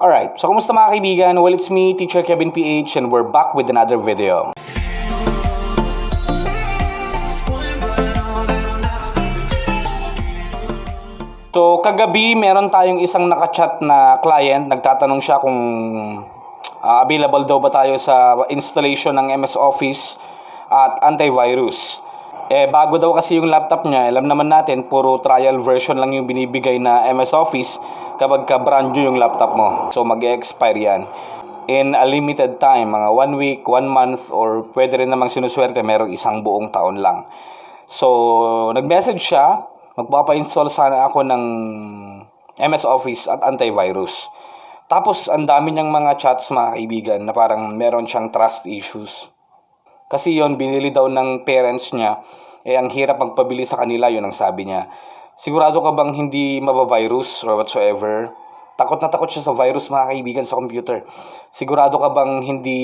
Alright, so kumusta mga kaibigan? Well, it's me, Teacher Kevin PH, and we're back with another video. So, kagabi, meron tayong isang nakachat na client. Nagtatanong siya kung available daw ba tayo sa installation ng MS Office at antivirus. Bago daw kasi yung laptop niya, alam naman natin, puro trial version lang yung binibigay na MS Office kapag ka-brand new yung laptop mo. So, mag-e-expire yan in a limited time, mga 1 week, 1 month, or pwede rin namang sinuswerte, merong isang buong taon lang. So, nag-message siya, magpapa-install sana ako ng MS Office at antivirus. Tapos, ang dami niyang mga chats, mga kaibigan, na parang meron siyang trust issues. Kasi yon binili daw ng parents niya, ang hirap magpabili sa kanila, yun ang sabi niya. Sigurado ka bang hindi mabavirus or whatsoever? Takot na takot siya sa virus, mga kaibigan, sa computer. Sigurado ka bang hindi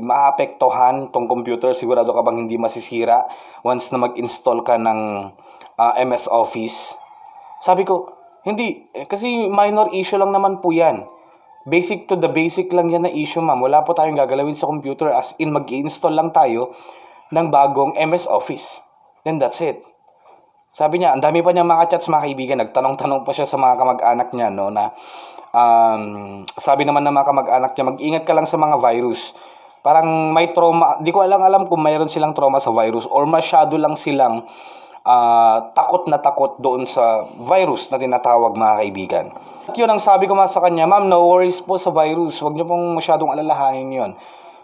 maapektuhan tong computer? Sigurado ka bang hindi masisira once na mag-install ka ng MS Office? Sabi ko, hindi. Kasi minor issue lang naman po yan. Basic to the basic lang yan na issue, ma'am. Wala po tayong gagalawin sa computer, as in mag-i-install lang tayo ng bagong MS Office. Then that's it. Sabi niya, ang dami pa niyang mga chats, mga kaibigan. Nagtanong-tanong pa siya sa mga kamag-anak niya, no, na sabi naman ng mga kamag-anak niya, mag-ingat ka lang sa mga virus. Parang may trauma. Di ko alam kung mayroon silang trauma sa virus or masyado lang silang takot na takot doon sa virus na tinatawag, mga kaibigan. At yun ang sabi ko sa kanya, ma'am, no worries po sa virus. Huwag niyo pong masyadong alalahanin yun.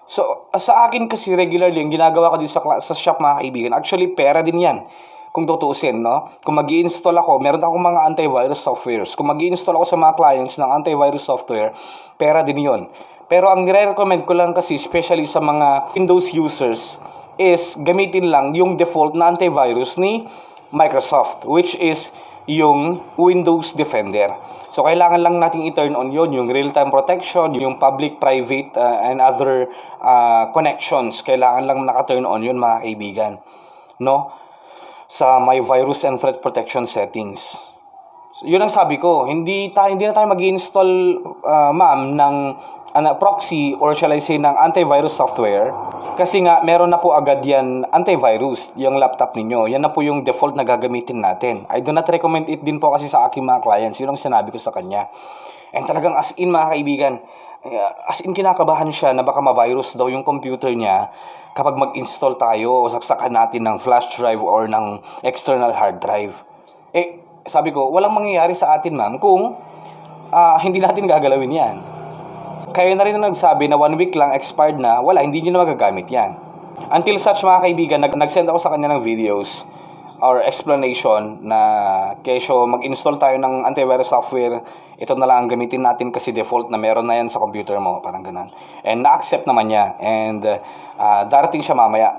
So, sa akin kasi regularly, yung ginagawa ko din sa shop, mga kaibigan, actually, pera din yan. Kung tutuusin, no? Kung mag-i-install ako, meron akong mga antivirus softwares. Kung mag-i-install ako sa mga clients ng antivirus software, pera din yun. Pero ang nire-recommend ko lang kasi, especially sa mga Windows users, is gamitin lang yung default na antivirus ni Microsoft, which is yung Windows Defender. So, kailangan lang natin i-turn on yun, yung real-time protection, yung public, private, and other connections. Kailangan lang naka-turn on yun, mga kaibigan. No? Sa my virus and threat protection settings. So, yun ang sabi ko, hindi na tayo mag-i-install, ma'am, ng proxy or shall I say ng antivirus software. Kasi nga, meron na po agad yan antivirus, yung laptop ninyo. Yan na po yung default na gagamitin natin. I do not recommend it din po kasi sa aking mga clients. Yun ang sinabi ko sa kanya. And talagang as in, mga kaibigan, as in kinakabahan siya na baka ma-virus daw yung computer niya kapag mag-install tayo o saksakan natin ng flash drive or ng external hard drive. Sabi ko, walang mangyayari sa atin, ma'am, kung hindi natin gagalawin yan. Kayo na rin na nagsabi na 1 week lang, expired na, wala, hindi nyo na magagamit yan. Until such, mga kaibigan, nag-send ako sa kanya ng videos or explanation na kesyo mag-install tayo ng antivirus software, ito na lang ang gamitin natin kasi default na meron na yan sa computer mo, parang ganun. And na-accept naman niya, and darating siya mamaya.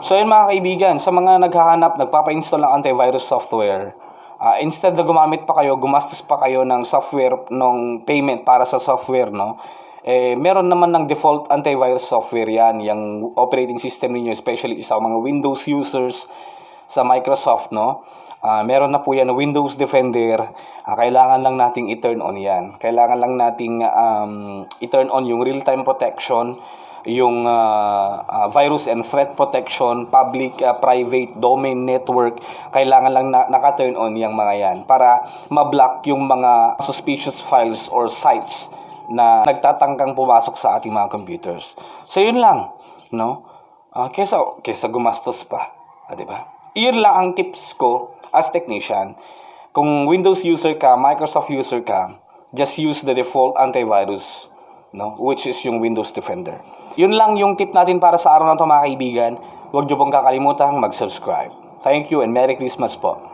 So yun, mga kaibigan, sa mga naghahanap, nagpapa-install ng antivirus software, instead na gumamit pa kayo, gumastos pa kayo ng software, ng payment para sa software, no? Meron naman ng default antivirus software yan, yung operating system ninyo, especially sa mga Windows users sa Microsoft, no? Meron na po yan, Windows Defender. Kailangan lang nating i-turn on yan. Kailangan lang nating i-turn on yung real-time protection, yung virus and threat protection, public, private, domain network. Kailangan lang naka-turn on yung mga yan para ma-block yung mga suspicious files or sites na nagtatangkang pumasok sa ating mga computers. So, yun lang, no? Kesa gumastos pa, di ba? Yun lang ang tips ko as technician. Kung Windows user ka, Microsoft user ka, just use the default antivirus, no? Which is yung Windows Defender. Yun lang yung tip natin para sa araw na ito, mga kaibigan. Huwag niyo pong kakalimutan mag-subscribe. Thank you and Merry Christmas po.